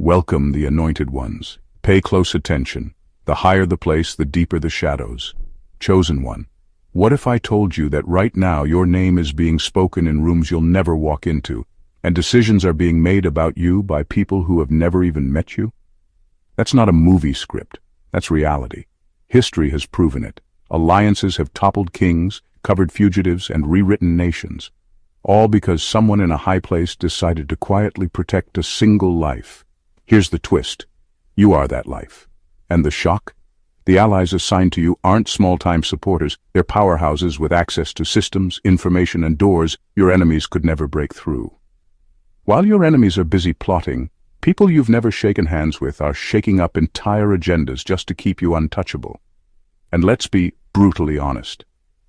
Welcome the anointed ones. Pay close attention. The higher the place, the deeper the shadows. Chosen one, what if I told you that right now your name is being spoken in rooms you'll never walk into, and decisions are being made about you by people who have never even met you? That's not a movie script. That's reality. History has proven it. Alliances have toppled kings, covered fugitives, and rewritten nations. All because someone in a high place decided to quietly protect a single life. Here's the twist. You are that life. And the shock? The allies assigned to you aren't small-time supporters. They're powerhouses with access to systems, information, and doors your enemies could never break through. While your enemies are busy plotting, people you've never shaken hands with are shaking up entire agendas just to keep you untouchable. And let's be brutally honest.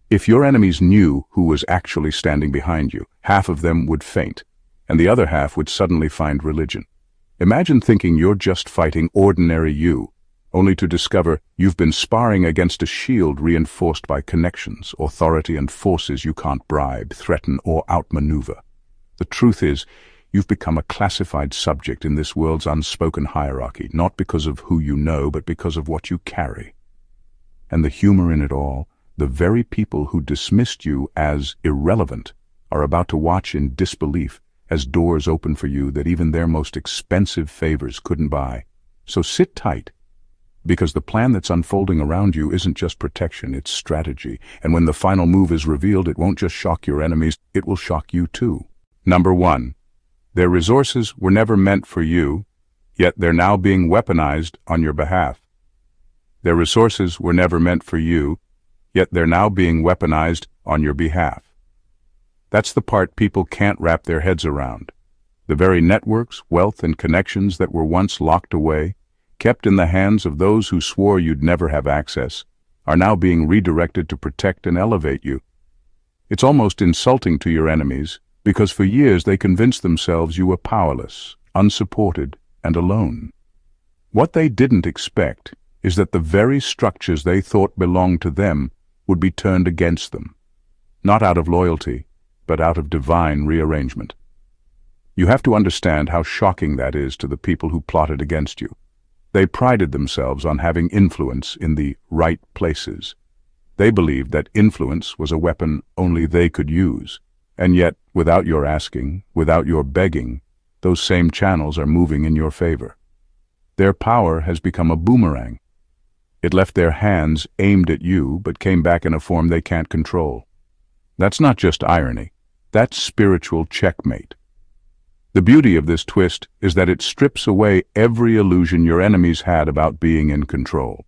If your enemies knew who was actually standing behind you, half of them would faint, and the other half would suddenly find religion. Imagine thinking you're just fighting ordinary you, only to discover you've been sparring against a shield reinforced by connections, authority, and forces you can't bribe, threaten, or outmaneuver. The truth is, you've become a classified subject in this world's unspoken hierarchy, not because of who you know, but because of what you carry. And the humor in it all, the very people who dismissed you as irrelevant are about to watch in disbelief as doors open for you that even their most expensive favors couldn't buy. So sit tight, because the plan that's unfolding around you isn't just protection, it's strategy. And when the final move is revealed, it won't just shock your enemies, it will shock you too. Number 1. Their resources were never meant for you, yet they're now being weaponized on your behalf. Their resources were never meant for you, yet they're now being weaponized on your behalf. That's the part people can't wrap their heads around. The very networks, wealth, and connections that were once locked away, kept in the hands of those who swore you'd never have access, are now being redirected to protect and elevate you. It's almost insulting to your enemies, because for years they convinced themselves you were powerless, unsupported, and alone. What they didn't expect is that the very structures they thought belonged to them would be turned against them, not out of loyalty, but out of divine rearrangement. You have to understand how shocking that is to the people who plotted against you. They prided themselves on having influence in the right places. They believed that influence was a weapon only they could use. And yet, without your asking, without your begging, those same channels are moving in your favor. Their power has become a boomerang. It left their hands aimed at you, but came back in a form they can't control. That's not just irony. That's spiritual checkmate. The beauty of this twist is that it strips away every illusion your enemies had about being in control.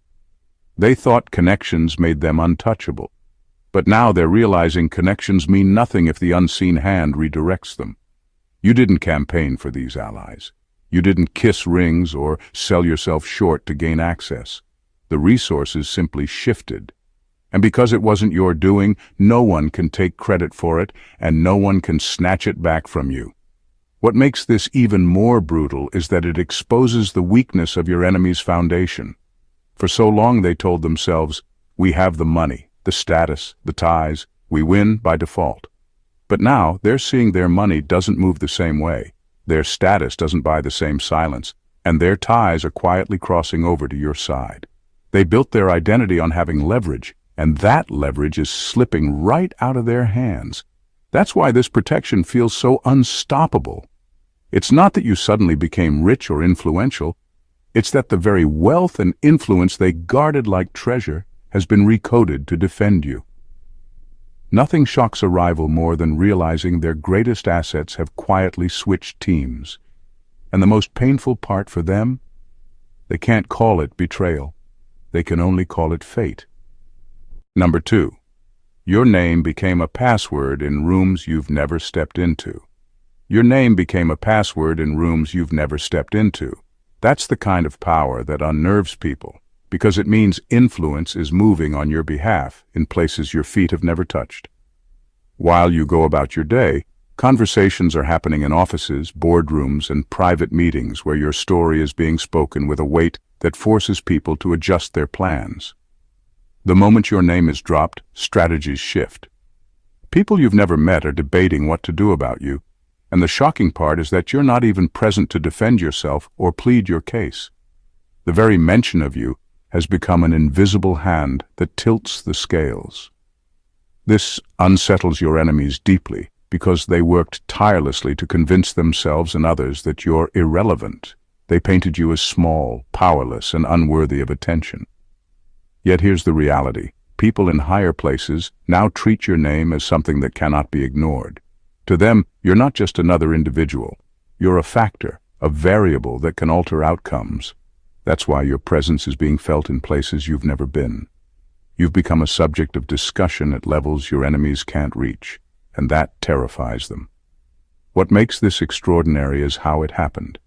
They thought connections made them untouchable. But now they're realizing connections mean nothing if the unseen hand redirects them. You didn't campaign for these allies. You didn't kiss rings or sell yourself short to gain access. The resources simply shifted. And because it wasn't your doing, no one can take credit for it, and no one can snatch it back from you. What makes this even more brutal is that it exposes the weakness of your enemy's foundation. For so long they told themselves, we have the money, the status, the ties, we win by default. But now they're seeing their money doesn't move the same way, their status doesn't buy the same silence, and their ties are quietly crossing over to your side. They built their identity on having leverage, and that leverage is slipping right out of their hands. That's why this protection feels so unstoppable. It's not that you suddenly became rich or influential, it's that the very wealth and influence they guarded like treasure has been recoded to defend you. Nothing shocks a rival more than realizing their greatest assets have quietly switched teams. And the most painful part for them? They can't call it betrayal. They can only call it fate. Number 2. Your name became a password in rooms you've never stepped into. Your name became a password in rooms you've never stepped into. That's the kind of power that unnerves people, because it means influence is moving on your behalf in places your feet have never touched. While you go about your day, conversations are happening in offices, boardrooms, and private meetings where your story is being spoken with a weight that forces people to adjust their plans. The moment your name is dropped, strategies shift. People you've never met are debating what to do about you, And the shocking part is that you're not even present to defend yourself or plead your case. The very mention of you has become an invisible hand that tilts the scales. This unsettles your enemies deeply because they worked tirelessly to convince themselves and others that you're irrelevant. They painted you as small, powerless, and unworthy of attention. Yet here's the reality. People in higher places now treat your name as something that cannot be ignored. To them, you're not just another individual. You're a factor, a variable that can alter outcomes. That's why your presence is being felt in places you've never been. You've become a subject of discussion at levels your enemies can't reach, and that terrifies them. What makes this extraordinary is how it happened.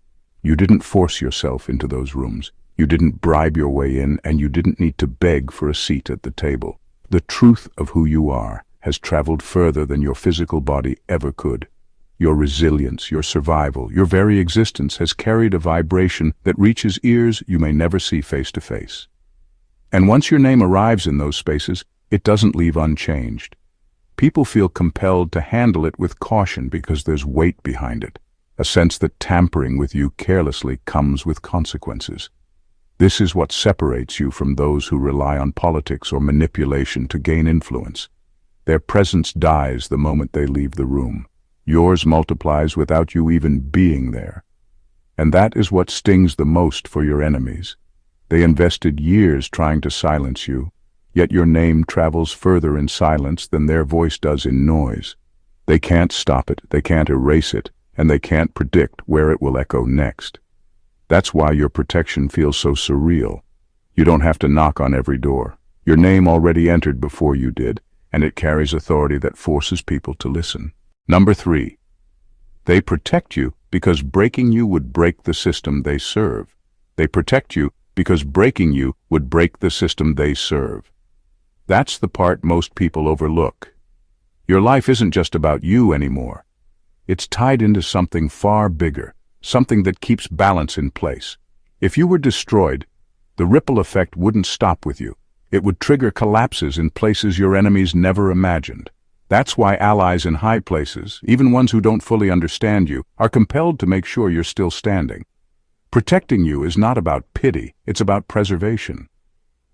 You didn't force yourself into those rooms. You didn't bribe your way in, and you didn't need to beg for a seat at the table. The truth of who you are has traveled further than your physical body ever could. Your resilience, your survival, your very existence has carried a vibration that reaches ears you may never see face to face. And once your name arrives in those spaces, it doesn't leave unchanged. People feel compelled to handle it with caution because there's weight behind it, a sense that tampering with you carelessly comes with consequences. This is what separates you from those who rely on politics or manipulation to gain influence. Their presence dies the moment they leave the room. Yours multiplies without you even being there. And that is what stings the most for your enemies. They invested years trying to silence you, yet your name travels further in silence than their voice does in noise. They can't stop it, they can't erase it, and they can't predict where it will echo next. That's why your protection feels so surreal. You don't have to knock on every door. Your name already entered before you did, and it carries authority that forces people to listen. Number 3. They protect you because breaking you would break the system they serve. They protect you because breaking you would break the system they serve. That's the part most people overlook. Your life isn't just about you anymore. It's tied into something far bigger, something that keeps balance in place. If you were destroyed, the ripple effect wouldn't stop with you. It would trigger collapses in places your enemies never imagined. That's why allies in high places, even ones who don't fully understand you, are compelled to make sure you're still standing. Protecting you is not about pity, it's about preservation.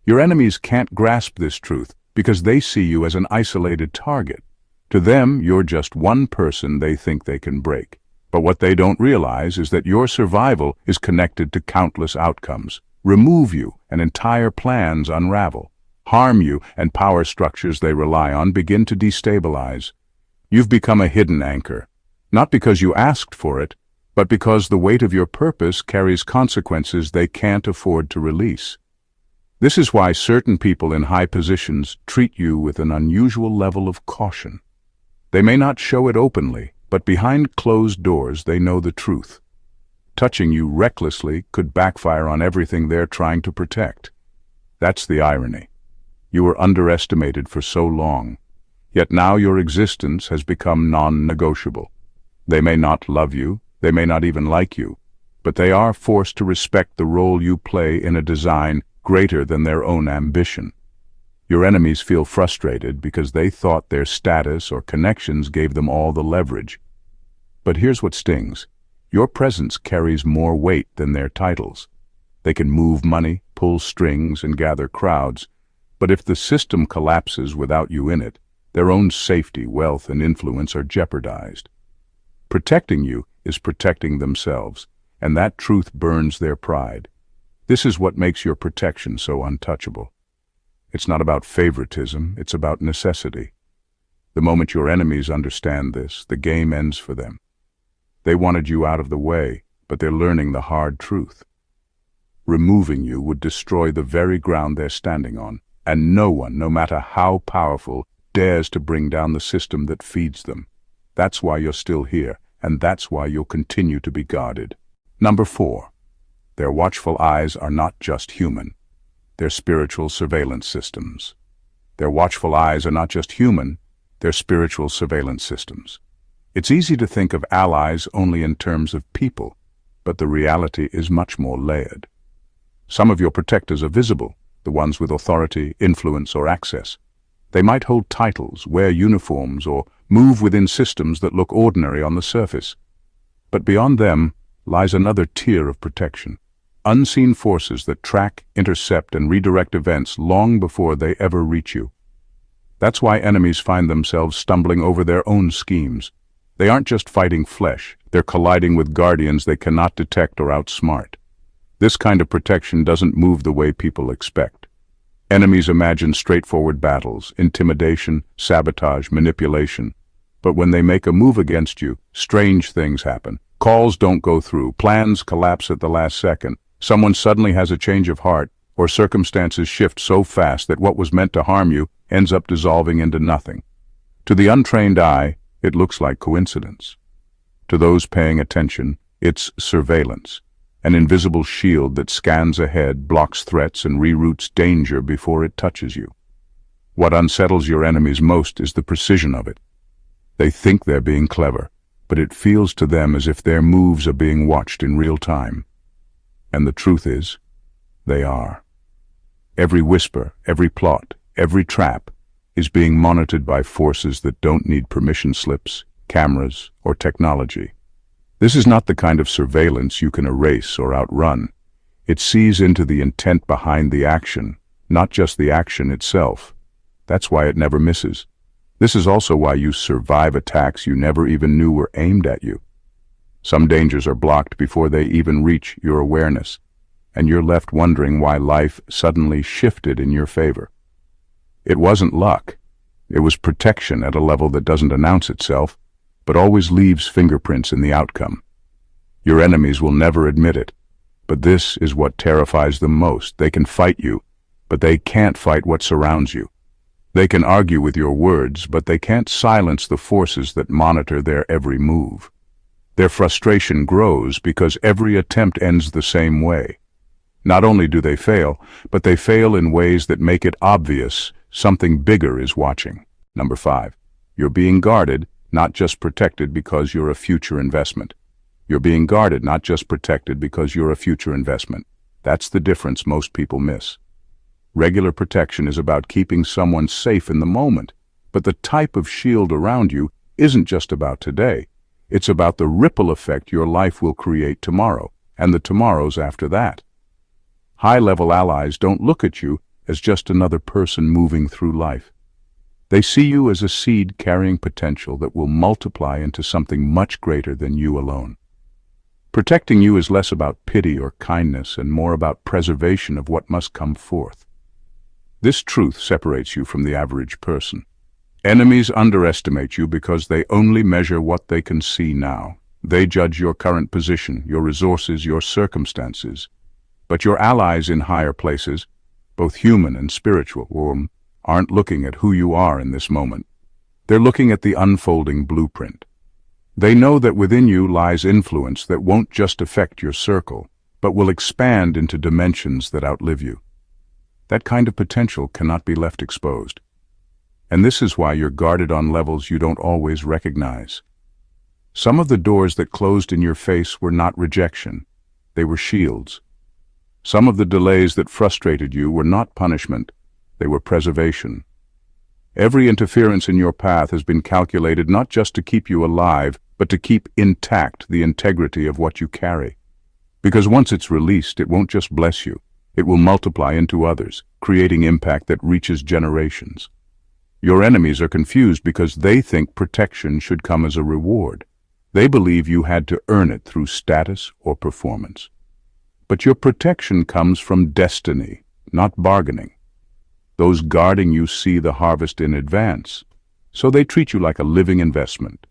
Your enemies can't grasp this truth because they see you as an isolated target. To them, you're just one person they think they can break. But what they don't realize is that your survival is connected to countless outcomes. Remove you, and entire plans unravel. Harm you, and power structures they rely on begin to destabilize. You've become a hidden anchor, not because you asked for it, but because the weight of your purpose carries consequences they can't afford to release. This is why certain people in high positions treat you with an unusual level of caution. They may not show it openly, but behind closed doors they know the truth. Touching you recklessly could backfire on everything they're trying to protect. That's the irony. You were underestimated for so long, yet now your existence has become non-negotiable. They may not love you, they may not even like you, but they are forced to respect the role you play in a design greater than their own ambition. Your enemies feel frustrated because they thought their status or connections gave them all the leverage. But here's what stings. Your presence carries more weight than their titles. They can move money, pull strings, and gather crowds, but if the system collapses without you in it, their own safety, wealth, and influence are jeopardized. Protecting you is protecting themselves, and that truth burns their pride. This is what makes your protection so untouchable. It's not about favoritism, it's about necessity. The moment your enemies understand this, the game ends for them. They wanted you out of the way, but they're learning the hard truth. Removing you would destroy the very ground they're standing on, and no one, no matter how powerful, dares to bring down the system that feeds them. That's why you're still here, and that's why you'll continue to be guarded. Number 4. Their watchful eyes are not just human. They're spiritual surveillance systems. Their watchful eyes are not just human, they're spiritual surveillance systems. It's easy to think of allies only in terms of people, but the reality is much more layered. Some of your protectors are visible, the ones with authority, influence, or access. They might hold titles, wear uniforms, or move within systems that look ordinary on the surface. But beyond them lies another tier of protection. Unseen forces that track, intercept, and redirect events long before they ever reach you. That's why enemies find themselves stumbling over their own schemes. They aren't just fighting flesh, they're colliding with guardians they cannot detect or outsmart. This kind of protection doesn't move the way people expect. Enemies imagine straightforward battles, intimidation, sabotage, manipulation. But when they make a move against you, strange things happen. Calls don't go through, plans collapse at the last second, someone suddenly has a change of heart, or circumstances shift so fast that what was meant to harm you ends up dissolving into nothing. To the untrained eye, it looks like coincidence. To those paying attention, it's surveillance, an invisible shield that scans ahead, blocks threats, and reroutes danger before it touches you. What unsettles your enemies most is the precision of it. They think they're being clever, but it feels to them as if their moves are being watched in real time. And the truth is, they are. Every whisper, every plot, every trap is being monitored by forces that don't need permission slips, cameras, or technology. This is not the kind of surveillance you can erase or outrun. It sees into the intent behind the action, not just the action itself. That's why it never misses. This is also why you survive attacks you never even knew were aimed at you. Some dangers are blocked before they even reach your awareness, and you're left wondering why life suddenly shifted in your favor. It wasn't luck. It was protection at a level that doesn't announce itself, but always leaves fingerprints in the outcome. Your enemies will never admit it, but this is what terrifies them most. They can fight you, but they can't fight what surrounds you. They can argue with your words, but they can't silence the forces that monitor their every move. Their frustration grows because every attempt ends the same way. Not only do they fail, but they fail in ways that make it obvious something bigger is watching. Number 5. You're being guarded, not just protected because you're a future investment. You're being guarded, not just protected because you're a future investment. That's the difference most people miss. Regular protection is about keeping someone safe in the moment, but the type of shield around you isn't just about today. It's about the ripple effect your life will create tomorrow, and the tomorrows after that. High-level allies don't look at you as just another person moving through life. They see you as a seed carrying potential that will multiply into something much greater than you alone. Protecting you is less about pity or kindness and more about preservation of what must come forth. This truth separates you from the average person. Enemies underestimate you because they only measure what they can see now. They judge your current position, your resources, your circumstances. But your allies in higher places, both human and spiritual, aren't looking at who you are in this moment. They're looking at the unfolding blueprint. They know that within you lies influence that won't just affect your circle, but will expand into dimensions that outlive you. That kind of potential cannot be left exposed. And this is why you're guarded on levels you don't always recognize. Some of the doors that closed in your face were not rejection. They were shields. Some of the delays that frustrated you were not punishment. They were preservation. Every interference in your path has been calculated not just to keep you alive, but to keep intact the integrity of what you carry. Because once it's released, it won't just bless you. It will multiply into others, creating impact that reaches generations. Your enemies are confused because they think protection should come as a reward. They believe you had to earn it through status or performance. But your protection comes from destiny, not bargaining. Those guarding you see the harvest in advance, so they treat you like a living investment.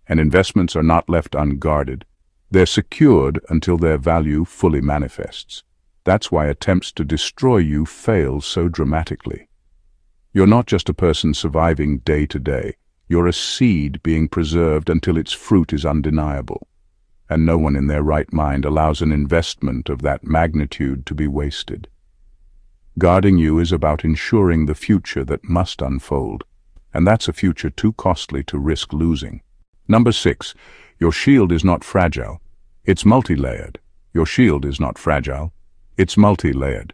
And investments are not left unguarded. They're secured until their value fully manifests. That's why attempts to destroy you fail so dramatically. You're not just a person surviving day to day. You're a seed being preserved until its fruit is undeniable. And no one in their right mind allows an investment of that magnitude to be wasted. Guarding you is about ensuring the future that must unfold, and that's a future too costly to risk losing. Number 6, your shield is not fragile. It's multi-layered. Your shield is not fragile. It's multi-layered.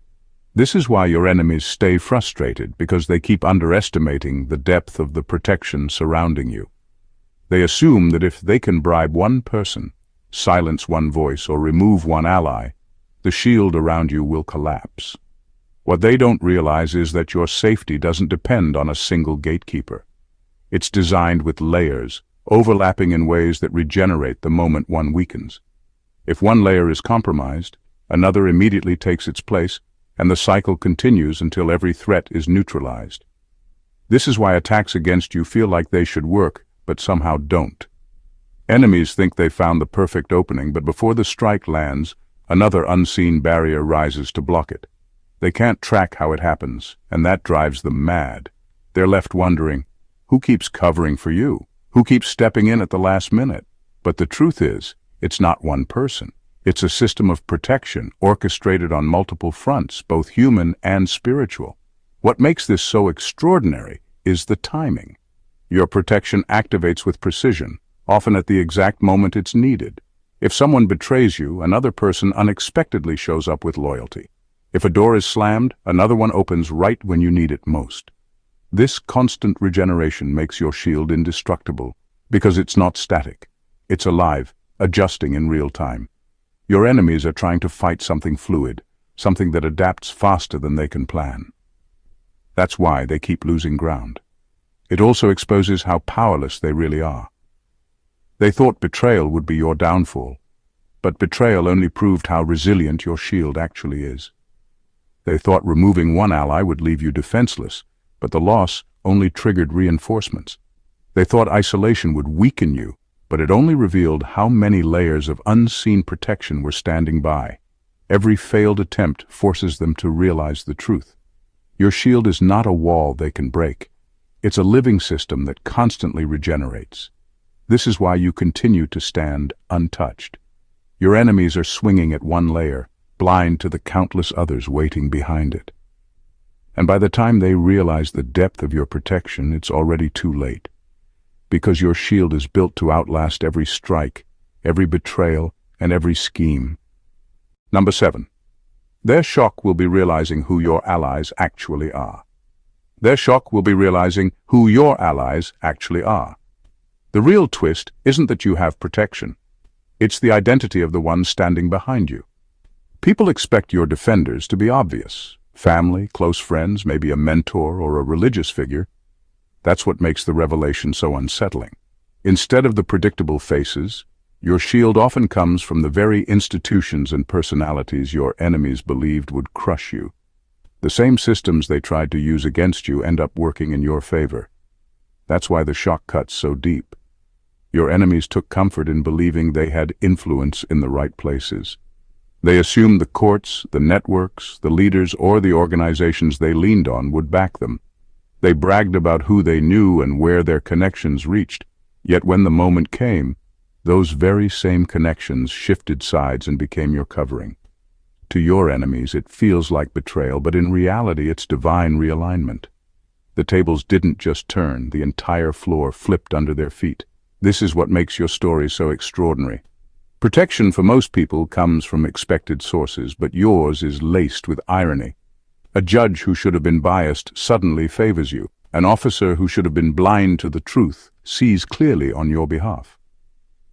This is why your enemies stay frustrated, because they keep underestimating the depth of the protection surrounding you. They assume that if they can bribe one person, silence one voice, or remove one ally, the shield around you will collapse. What they don't realize is that your safety doesn't depend on a single gatekeeper. It's designed with layers, overlapping in ways that regenerate the moment one weakens. If one layer is compromised, another immediately takes its place, and the cycle continues until every threat is neutralized. This is why attacks against you feel like they should work, but somehow don't. Enemies think they found the perfect opening, but before the strike lands, another unseen barrier rises to block it. They can't track how it happens, and that drives them mad. They're left wondering, who keeps covering for you? Who keeps stepping in at the last minute? But the truth is, it's not one person. It's a system of protection, orchestrated on multiple fronts, both human and spiritual. What makes this so extraordinary is the timing. Your protection activates with precision, often at the exact moment it's needed. If someone betrays you, another person unexpectedly shows up with loyalty. If a door is slammed, another one opens right when you need it most. This constant regeneration makes your shield indestructible, because it's not static. It's alive, adjusting in real time. Your enemies are trying to fight something fluid, something that adapts faster than they can plan. That's why they keep losing ground. It also exposes how powerless they really are. They thought betrayal would be your downfall, but betrayal only proved how resilient your shield actually is. They thought removing one ally would leave you defenseless, but the loss only triggered reinforcements. They thought isolation would weaken you, but it only revealed how many layers of unseen protection were standing by. Every failed attempt forces them to realize the truth. Your shield is not a wall they can break. It's a living system that constantly regenerates. This is why you continue to stand untouched. Your enemies are swinging at one layer, blind to the countless others waiting behind it. And by the time they realize the depth of your protection, it's already too late. Because your shield is built to outlast every strike, every betrayal, and every scheme. Number 7. Their shock will be realizing who your allies actually are. Their shock will be realizing who your allies actually are. The real twist isn't that you have protection. It's the identity of the one standing behind you. People expect your defenders to be obvious. Family, close friends, maybe a mentor or a religious figure. That's what makes the revelation so unsettling. Instead of the predictable faces, your shield often comes from the very institutions and personalities your enemies believed would crush you. The same systems they tried to use against you end up working in your favor. That's why the shock cuts so deep. Your enemies took comfort in believing they had influence in the right places. They assumed the courts, the networks, the leaders, or the organizations they leaned on would back them. They bragged about who they knew and where their connections reached, yet when the moment came, those very same connections shifted sides and became your covering. To your enemies, it feels like betrayal, but in reality, it's divine realignment. The tables didn't just turn, the entire floor flipped under their feet. This is what makes your story so extraordinary. Protection for most people comes from expected sources, but yours is laced with irony. A judge who should have been biased suddenly favors you. An officer who should have been blind to the truth sees clearly on your behalf.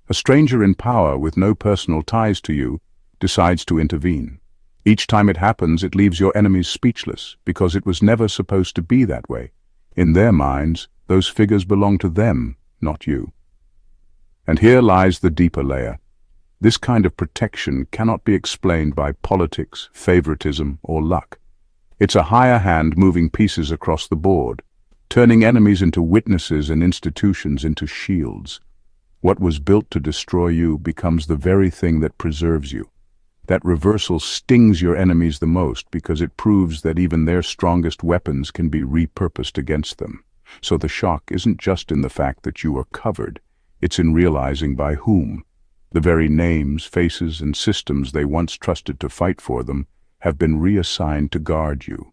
A stranger in power with no personal ties to you decides to intervene. Each time it happens, it leaves your enemies speechless, because it was never supposed to be that way. In their minds, those figures belong to them, not you. And here lies the deeper layer. This kind of protection cannot be explained by politics, favoritism, or luck. It's a higher hand moving pieces across the board, turning enemies into witnesses and institutions into shields. What was built to destroy you becomes the very thing that preserves you. That reversal stings your enemies the most because it proves that even their strongest weapons can be repurposed against them. So the shock isn't just in the fact that you are covered, it's in realizing by whom. The very names, faces, and systems they once trusted to fight for them have been reassigned to guard you.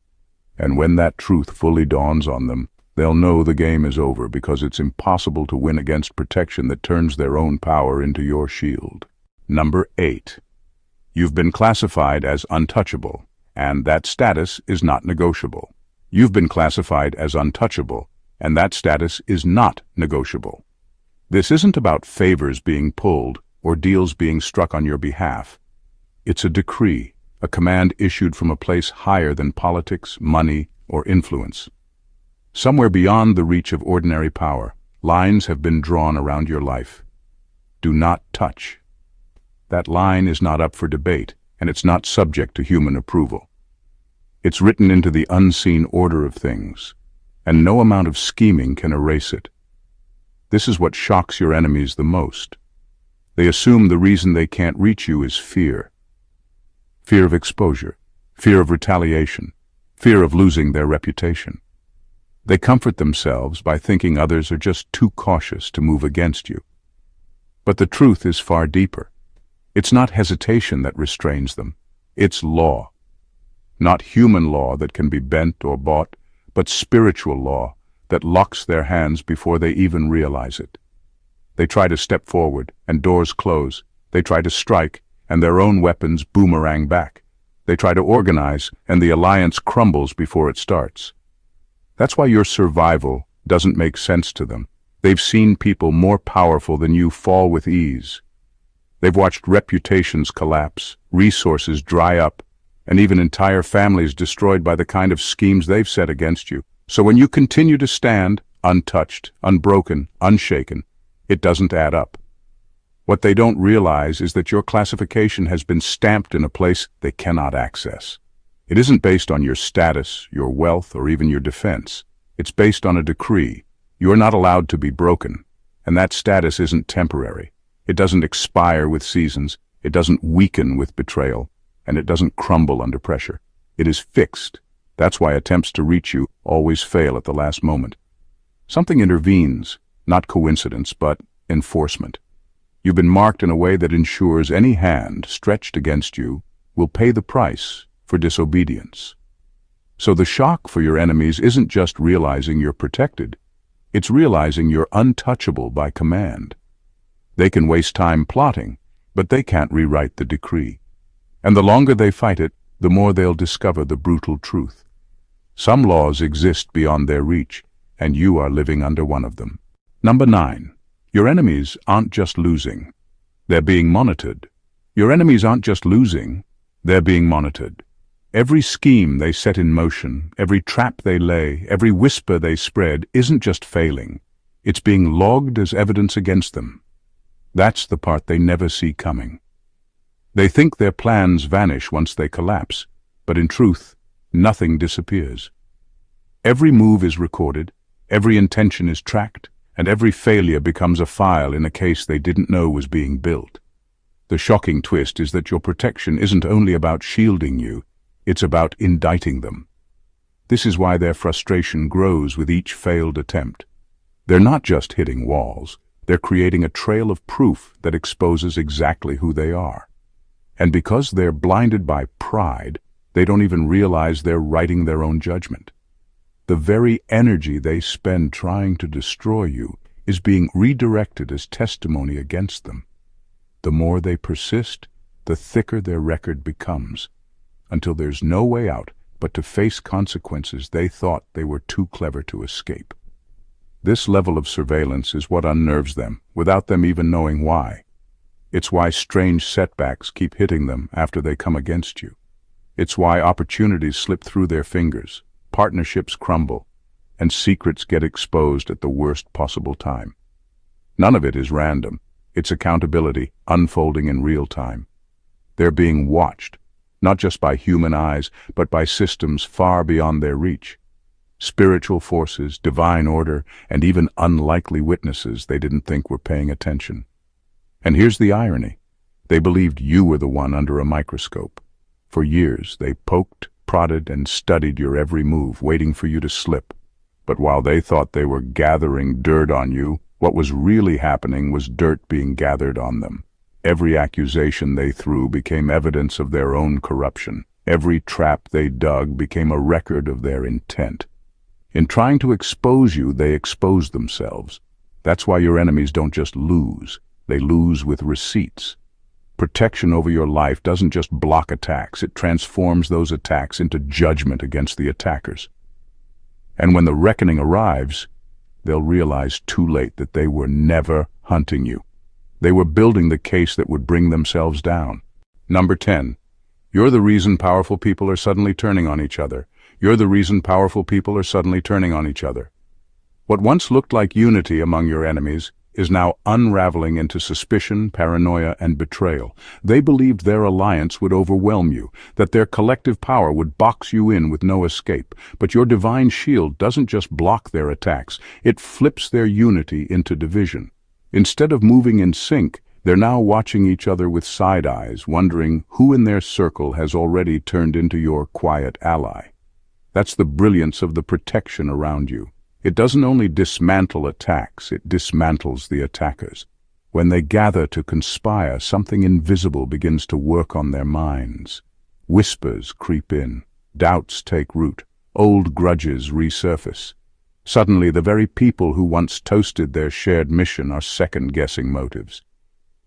And when that truth fully dawns on them, they'll know the game is over, because it's impossible to win against protection that turns their own power into your shield. Number 8. You've been classified as untouchable, and that status is not negotiable. You've been classified as untouchable, and that status is not negotiable. This isn't about favors being pulled or deals being struck on your behalf. It's a decree, a command issued from a place higher than politics, money, or influence. Somewhere beyond the reach of ordinary power, lines have been drawn around your life. Do not touch. That line is not up for debate, and it's not subject to human approval. It's written into the unseen order of things, and no amount of scheming can erase it. This is what shocks your enemies the most. They assume the reason they can't reach you is fear. Fear of exposure, fear of retaliation, fear of losing their reputation. They comfort themselves by thinking others are just too cautious to move against you. But the truth is far deeper. It's not hesitation that restrains them. It's law. Not human law that can be bent or bought, but spiritual law that locks their hands before they even realize it. They try to step forward, and doors close. They try to strike, and their own weapons boomerang back. They try to organize, and the alliance crumbles before it starts. That's why your survival doesn't make sense to them. They've seen people more powerful than you fall with ease. They've watched reputations collapse, resources dry up, and even entire families destroyed by the kind of schemes they've set against you. So when you continue to stand, untouched, unbroken, unshaken, it doesn't add up. What they don't realize is that your classification has been stamped in a place they cannot access. It isn't based on your status, your wealth, or even your defense. It's based on a decree. You're not allowed to be broken, and that status isn't temporary. It doesn't expire with seasons, it doesn't weaken with betrayal, and it doesn't crumble under pressure. It is fixed. That's why attempts to reach you always fail at the last moment. Something intervenes, not coincidence, but enforcement. You've been marked in a way that ensures any hand stretched against you will pay the price for disobedience. So the shock for your enemies isn't just realizing you're protected, it's realizing you're untouchable by command. They can waste time plotting, but they can't rewrite the decree. And the longer they fight it, the more they'll discover the brutal truth. Some laws exist beyond their reach, and you are living under one of them. Number 9. Your enemies aren't just losing. They're being monitored. Your enemies aren't just losing, they're being monitored. Every scheme they set in motion, every trap they lay, every whisper they spread isn't just failing. It's being logged as evidence against them. That's the part they never see coming. They think their plans vanish once they collapse, but in truth, nothing disappears. Every move is recorded, every intention is tracked, and every failure becomes a file in a case they didn't know was being built. The shocking twist is that your protection isn't only about shielding you, it's about indicting them. This is why their frustration grows with each failed attempt. They're not just hitting walls, they're creating a trail of proof that exposes exactly who they are. And because they're blinded by pride, they don't even realize they're writing their own judgment. The very energy they spend trying to destroy you is being redirected as testimony against them. The more they persist, the thicker their record becomes, until there's no way out but to face consequences they thought they were too clever to escape. This level of surveillance is what unnerves them, without them even knowing why. It's why strange setbacks keep hitting them after they come against you. It's why opportunities slip through their fingers, partnerships crumble, and secrets get exposed at the worst possible time. None of it is random. It's accountability unfolding in real time. They're being watched, not just by human eyes, but by systems far beyond their reach. Spiritual forces, divine order, and even unlikely witnesses they didn't think were paying attention. And here's the irony. They believed you were the one under a microscope. For years, they poked, prodded, and studied your every move, waiting for you to slip. But while they thought they were gathering dirt on you, what was really happening was dirt being gathered on them. Every accusation they threw became evidence of their own corruption. Every trap they dug became a record of their intent. In trying to expose you, they exposed themselves. That's why your enemies don't just lose. They lose with receipts. Protection over your life doesn't just block attacks, it transforms those attacks into judgment against the attackers. And when the reckoning arrives, they'll realize too late that they were never hunting you. They were building the case that would bring themselves down. Number 10. You're the reason powerful people are suddenly turning on each other. You're the reason powerful people are suddenly turning on each other. What once looked like unity among your enemies is now unraveling into suspicion, paranoia, and betrayal. They believed their alliance would overwhelm you, that their collective power would box you in with no escape. But your divine shield doesn't just block their attacks, it flips their unity into division. Instead of moving in sync, they're now watching each other with side eyes, wondering who in their circle has already turned into your quiet ally. That's the brilliance of the protection around you. It doesn't only dismantle attacks, it dismantles the attackers. When they gather to conspire, something invisible begins to work on their minds. Whispers creep in, doubts take root, old grudges resurface. Suddenly, the very people who once toasted their shared mission are second-guessing motives.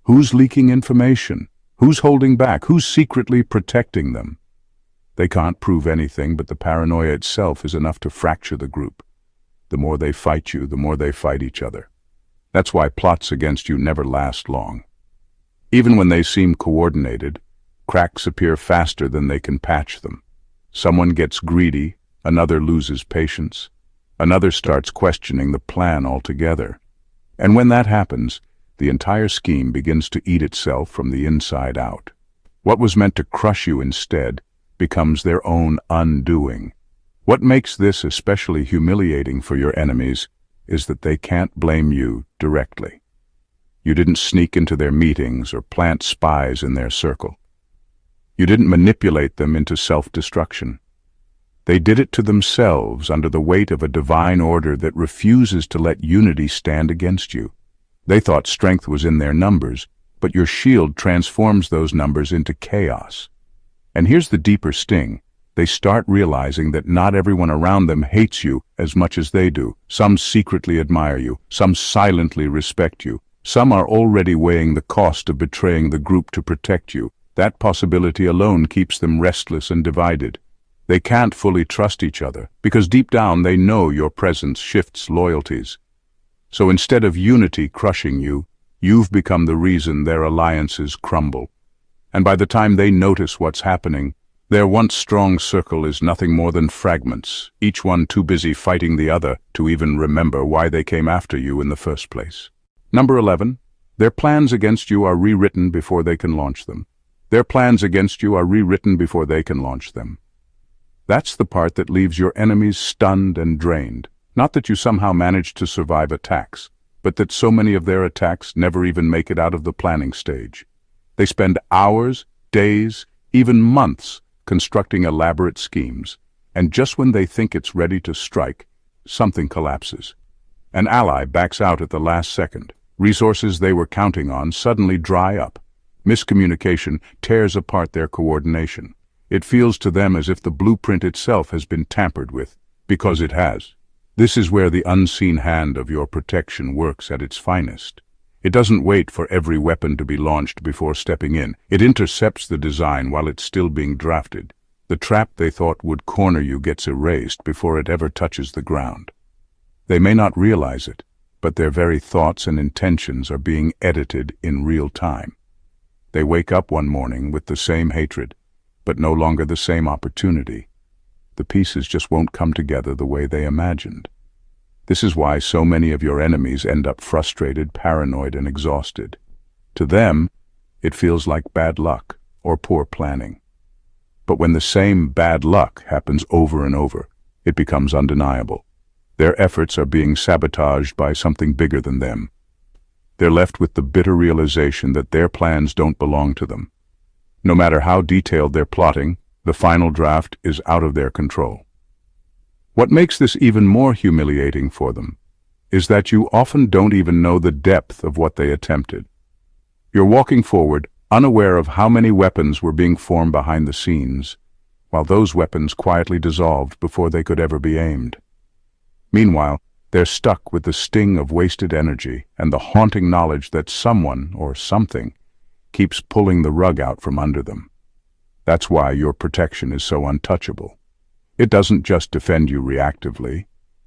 Who's leaking information? Who's holding back? Who's secretly protecting them? They can't prove anything, but the paranoia itself is enough to fracture the group. The more they fight you, the more they fight each other. That's why plots against you never last long. Even when they seem coordinated, cracks appear faster than they can patch them. Someone gets greedy, another loses patience, another starts questioning the plan altogether. And when that happens, the entire scheme begins to eat itself from the inside out. What was meant to crush you instead becomes their own undoing. What makes this especially humiliating for your enemies is that they can't blame you directly. You didn't sneak into their meetings or plant spies in their circle. You didn't manipulate them into self-destruction. They did it to themselves under the weight of a divine order that refuses to let unity stand against you. They thought strength was in their numbers, but your shield transforms those numbers into chaos. And here's the deeper sting. They start realizing that not everyone around them hates you as much as they do. Some secretly admire you, some silently respect you, some are already weighing the cost of betraying the group to protect you. That possibility alone keeps them restless and divided. They can't fully trust each other, because deep down they know your presence shifts loyalties. So instead of unity crushing you, you've become the reason their alliances crumble. And by the time they notice what's happening, their once strong circle is nothing more than fragments, each one too busy fighting the other to even remember why they came after you in the first place. Number 11. Their plans against you are rewritten before they can launch them. Their plans against you are rewritten before they can launch them. That's the part that leaves your enemies stunned and drained. Not that you somehow managed to survive attacks, but that so many of their attacks never even make it out of the planning stage. They spend hours, days, even months constructing elaborate schemes, and just when they think it's ready to strike, something collapses. An ally backs out at the last second. Resources they were counting on suddenly dry up. Miscommunication tears apart their coordination. It feels to them as if the blueprint itself has been tampered with, because it has. This is where the unseen hand of your protection works at its finest. It doesn't wait for every weapon to be launched before stepping in. It intercepts the design while it's still being drafted. The trap they thought would corner you gets erased before it ever touches the ground. They may not realize it, but their very thoughts and intentions are being edited in real time. They wake up one morning with the same hatred, but no longer the same opportunity. The pieces just won't come together the way they imagined. This is why so many of your enemies end up frustrated, paranoid, and exhausted. To them, it feels like bad luck or poor planning. But when the same bad luck happens over and over, it becomes undeniable. Their efforts are being sabotaged by something bigger than them. They're left with the bitter realization that their plans don't belong to them. No matter how detailed their plotting, the final draft is out of their control. What makes this even more humiliating for them is that you often don't even know the depth of what they attempted. You're walking forward, unaware of how many weapons were being formed behind the scenes, while those weapons quietly dissolved before they could ever be aimed. Meanwhile, they're stuck with the sting of wasted energy and the haunting knowledge that someone or something keeps pulling the rug out from under them. That's why your protection is so untouchable. It doesn't just defend you reactively,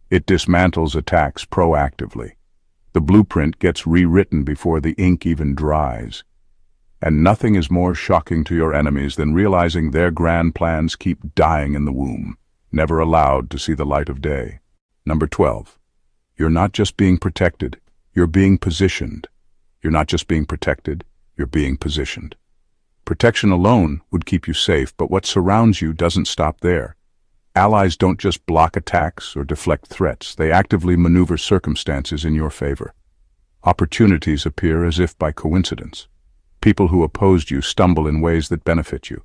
it dismantles attacks proactively. The blueprint gets rewritten before the ink even dries. And nothing is more shocking to your enemies than realizing their grand plans keep dying in the womb, never allowed to see the light of day. Number 12. You're not just being protected, you're being positioned. You're not just being protected, you're being positioned. Protection alone would keep you safe, but what surrounds you doesn't stop there. Allies don't just block attacks or deflect threats, they actively maneuver circumstances in your favor. Opportunities appear as if by coincidence. People who opposed you stumble in ways that benefit you.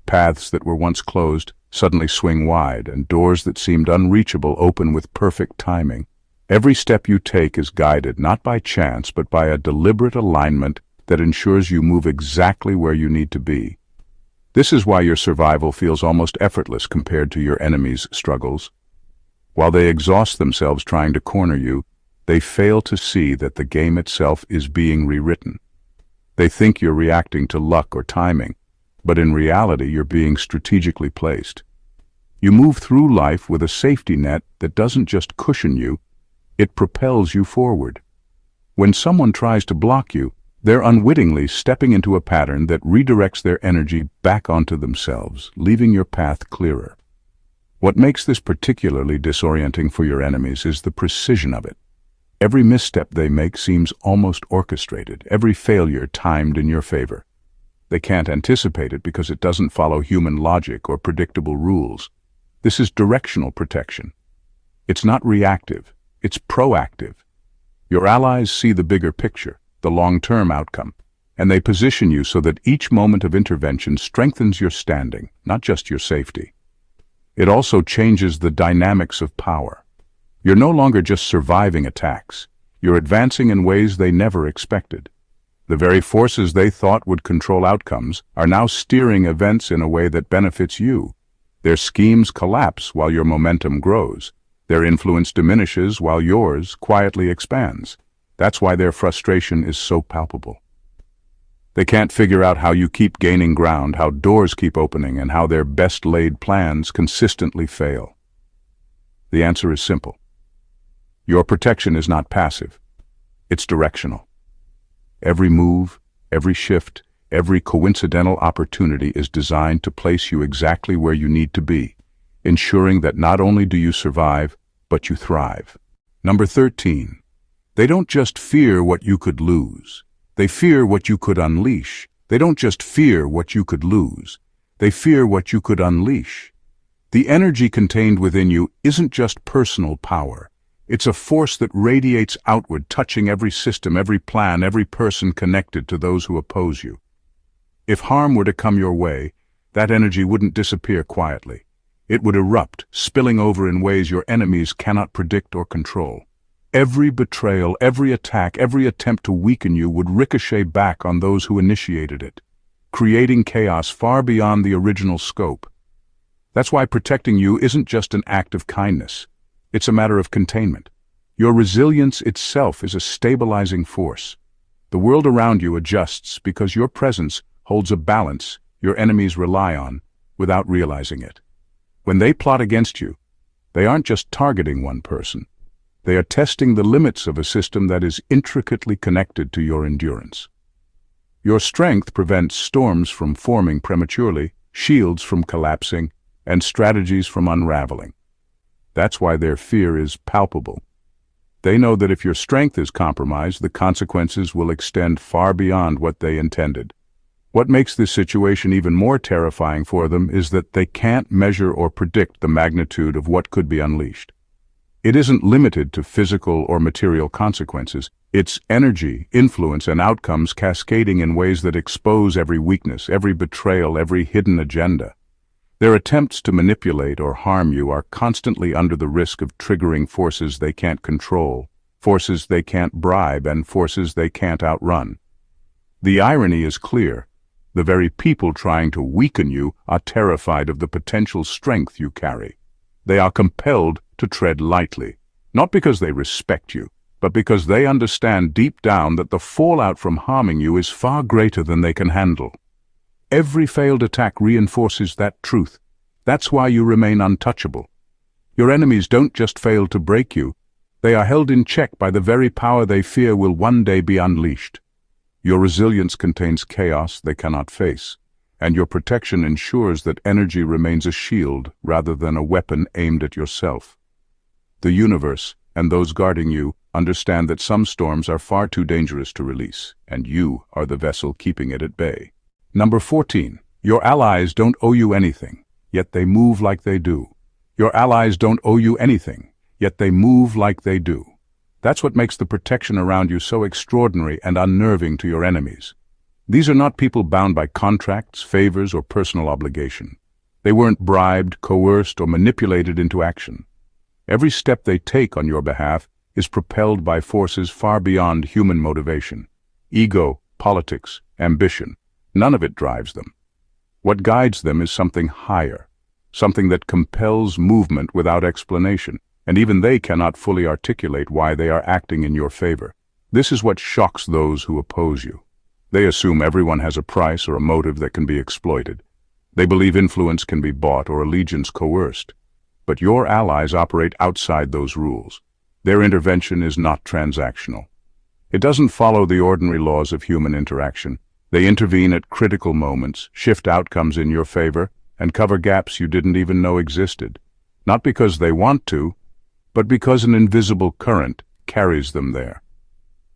Paths that were once closed suddenly swing wide, and doors that seemed unreachable open with perfect timing. Every step you take is guided not by chance but by a deliberate alignment that ensures you move exactly where you need to be. This is why your survival feels almost effortless compared to your enemy's struggles. While they exhaust themselves trying to corner you, they fail to see that the game itself is being rewritten. They think you're reacting to luck or timing, but in reality you're being strategically placed. You move through life with a safety net that doesn't just cushion you, it propels you forward. When someone tries to block you, they're unwittingly stepping into a pattern that redirects their energy back onto themselves, leaving your path clearer. What makes this particularly disorienting for your enemies is the precision of it. Every misstep they make seems almost orchestrated, every failure timed in your favor. They can't anticipate it because it doesn't follow human logic or predictable rules. This is directional protection. It's not reactive, it's proactive. Your allies see the bigger picture, the long-term outcome, and they position you so that each moment of intervention strengthens your standing, not just your safety. It also changes the dynamics of power. You're no longer just surviving attacks, you're advancing in ways they never expected. The very forces they thought would control outcomes are now steering events in a way that benefits you. Their schemes collapse while your momentum grows. Their influence diminishes while yours quietly expands. That's why their frustration is so palpable. They can't figure out how you keep gaining ground, how doors keep opening, and how their best-laid plans consistently fail. The answer is simple. Your protection is not passive. It's directional. Every move, every shift, every coincidental opportunity is designed to place you exactly where you need to be, ensuring that not only do you survive, but you thrive. Number 13. They don't just fear what you could lose. They fear what you could unleash. They don't just fear what you could lose. They fear what you could unleash. The energy contained within you isn't just personal power. It's a force that radiates outward, touching every system, every plan, every person connected to those who oppose you. If harm were to come your way, that energy wouldn't disappear quietly. It would erupt, spilling over in ways your enemies cannot predict or control. Every betrayal, every attack, every attempt to weaken you would ricochet back on those who initiated it, creating chaos far beyond the original scope. That's why protecting you isn't just an act of kindness. It's a matter of containment. Your resilience itself is a stabilizing force. The world around you adjusts because your presence holds a balance your enemies rely on without realizing it. When they plot against you, they aren't just targeting one person. They are testing the limits of a system that is intricately connected to your endurance. Your strength prevents storms from forming prematurely, shields from collapsing, and strategies from unraveling. That's why their fear is palpable. They know that if your strength is compromised, the consequences will extend far beyond what they intended. What makes this situation even more terrifying for them is that they can't measure or predict the magnitude of what could be unleashed. It isn't limited to physical or material consequences. It's energy, influence, and outcomes cascading in ways that expose every weakness, every betrayal, every hidden agenda. Their attempts to manipulate or harm you are constantly under the risk of triggering forces they can't control, forces they can't bribe, and forces they can't outrun. The irony is clear. The very people trying to weaken you are terrified of the potential strength you carry. They are compelled to tread lightly, not because they respect you, but because they understand deep down that the fallout from harming you is far greater than they can handle. Every failed attack reinforces that truth. That's why you remain untouchable. Your enemies don't just fail to break you, they are held in check by the very power they fear will one day be unleashed. Your resilience contains chaos they cannot face, and your protection ensures that energy remains a shield rather than a weapon aimed at yourself. The universe, and those guarding you, understand that some storms are far too dangerous to release, and you are the vessel keeping it at bay. Number 14. Your allies don't owe you anything, yet they move like they do. Your allies don't owe you anything, yet they move like they do. That's what makes the protection around you so extraordinary and unnerving to your enemies. These are not people bound by contracts, favors, or personal obligation. They weren't bribed, coerced, or manipulated into action. Every step they take on your behalf is propelled by forces far beyond human motivation. Ego, politics, ambition. None of it drives them. What guides them is something higher, something that compels movement without explanation, and even they cannot fully articulate why they are acting in your favor. This is what shocks those who oppose you. They assume everyone has a price or a motive that can be exploited. They believe influence can be bought or allegiance coerced. But your allies operate outside those rules. Their intervention is not transactional. It doesn't follow the ordinary laws of human interaction. They intervene at critical moments, shift outcomes in your favor, and cover gaps you didn't even know existed. Not because they want to, but because an invisible current carries them there.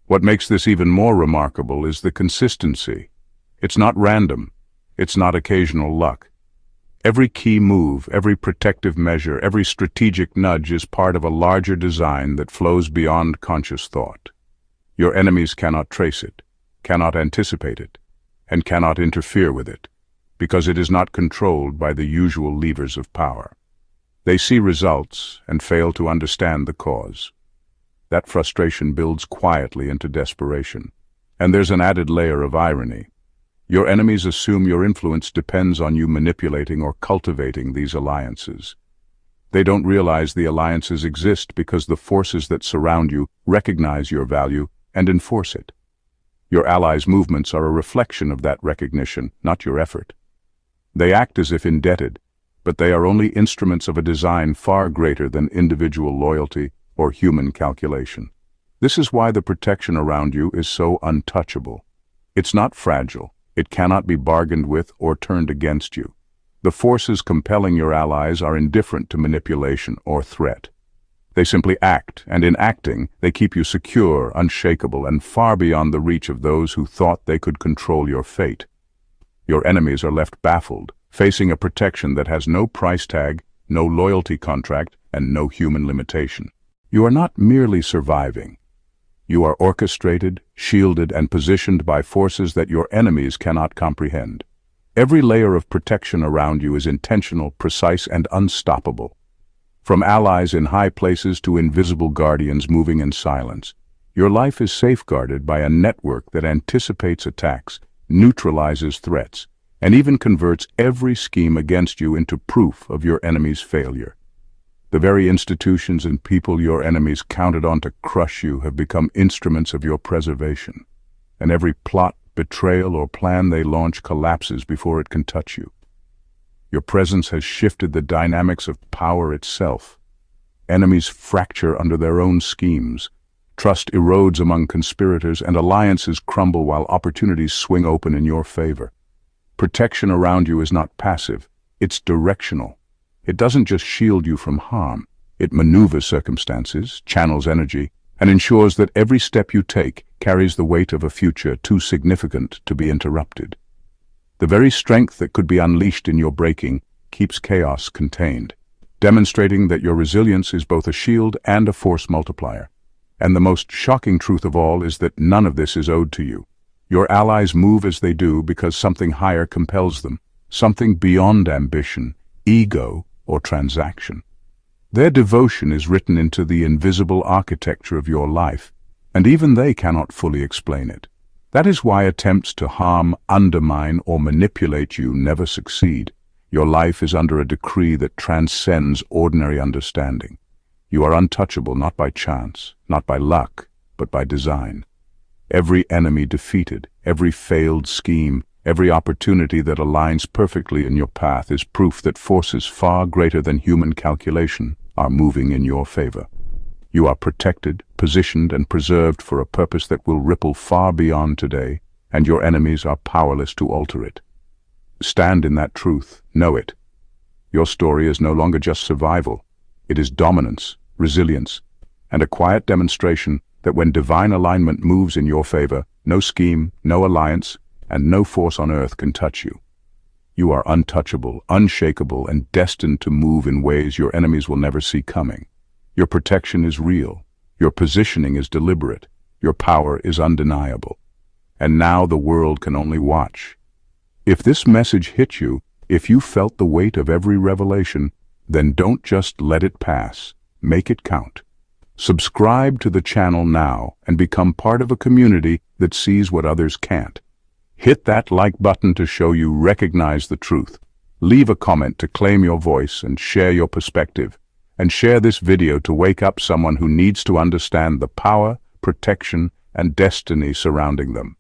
What makes this even more remarkable is the consistency. It's not random. It's not occasional luck. Every key move, every protective measure, every strategic nudge is part of a larger design that flows beyond conscious thought. Your enemies cannot trace it, cannot anticipate it, and cannot interfere with it, because it is not controlled by the usual levers of power. They see results and fail to understand the cause. That frustration builds quietly into desperation. And there's an added layer of irony. Your enemies assume your influence depends on you manipulating or cultivating these alliances. They don't realize the alliances exist because the forces that surround you recognize your value and enforce it. Your allies' movements are a reflection of that recognition, not your effort. They act as if indebted, but they are only instruments of a design far greater than individual loyalty or human calculation. This is why the protection around you is so untouchable. It's not fragile. It cannot be bargained with or turned against you. The forces compelling your allies are indifferent to manipulation or threat. They simply act, and in acting, they keep you secure, unshakable, and far beyond the reach of those who thought they could control your fate. Your enemies are left baffled, facing a protection that has no price tag, no loyalty contract, and no human limitation. You are not merely surviving. You are orchestrated, shielded, and positioned by forces that your enemies cannot comprehend. Every layer of protection around you is intentional, precise, and unstoppable. From allies in high places to invisible guardians moving in silence, your life is safeguarded by a network that anticipates attacks, neutralizes threats, and even converts every scheme against you into proof of your enemy's failure. The very institutions and people your enemies counted on to crush you have become instruments of your preservation, and every plot, betrayal, or plan they launch collapses before it can touch you. Your presence has shifted the dynamics of power itself. Enemies fracture under their own schemes, trust erodes among conspirators, and alliances crumble while opportunities swing open in your favor. Protection around you is not passive, it's directional. It doesn't just shield you from harm, it maneuvers circumstances, channels energy, and ensures that every step you take carries the weight of a future too significant to be interrupted. The very strength that could be unleashed in your breaking keeps chaos contained, demonstrating that your resilience is both a shield and a force multiplier. And the most shocking truth of all is that none of this is owed to you. Your allies move as they do because something higher compels them, something beyond ambition, ego, or transaction. Their devotion is written into the invisible architecture of your life, and even they cannot fully explain it. That is why attempts to harm, undermine, or manipulate you never succeed. Your life is under a decree that transcends ordinary understanding. You are untouchable not by chance, not by luck, but by design. Every enemy defeated, every failed scheme, every opportunity that aligns perfectly in your path is proof that forces far greater than human calculation are moving in your favor. You are protected, positioned, and preserved for a purpose that will ripple far beyond today, and your enemies are powerless to alter it. Stand in that truth, know it. Your story is no longer just survival. It is dominance, resilience, and a quiet demonstration that when divine alignment moves in your favor, no scheme, no alliance, and no force on earth can touch you. You are untouchable, unshakable, and destined to move in ways your enemies will never see coming. Your protection is real. Your positioning is deliberate. Your power is undeniable. And now the world can only watch. If this message hit you, if you felt the weight of every revelation, then don't just let it pass. Make it count. Subscribe to the channel now and become part of a community that sees what others can't. Hit that like button to show you recognize the truth. Leave a comment to claim your voice and share your perspective. And share this video to wake up someone who needs to understand the power, protection, and destiny surrounding them.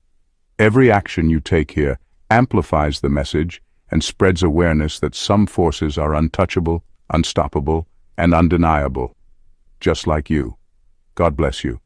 Every action you take here amplifies the message and spreads awareness that some forces are untouchable, unstoppable, and undeniable, just like you. God bless you.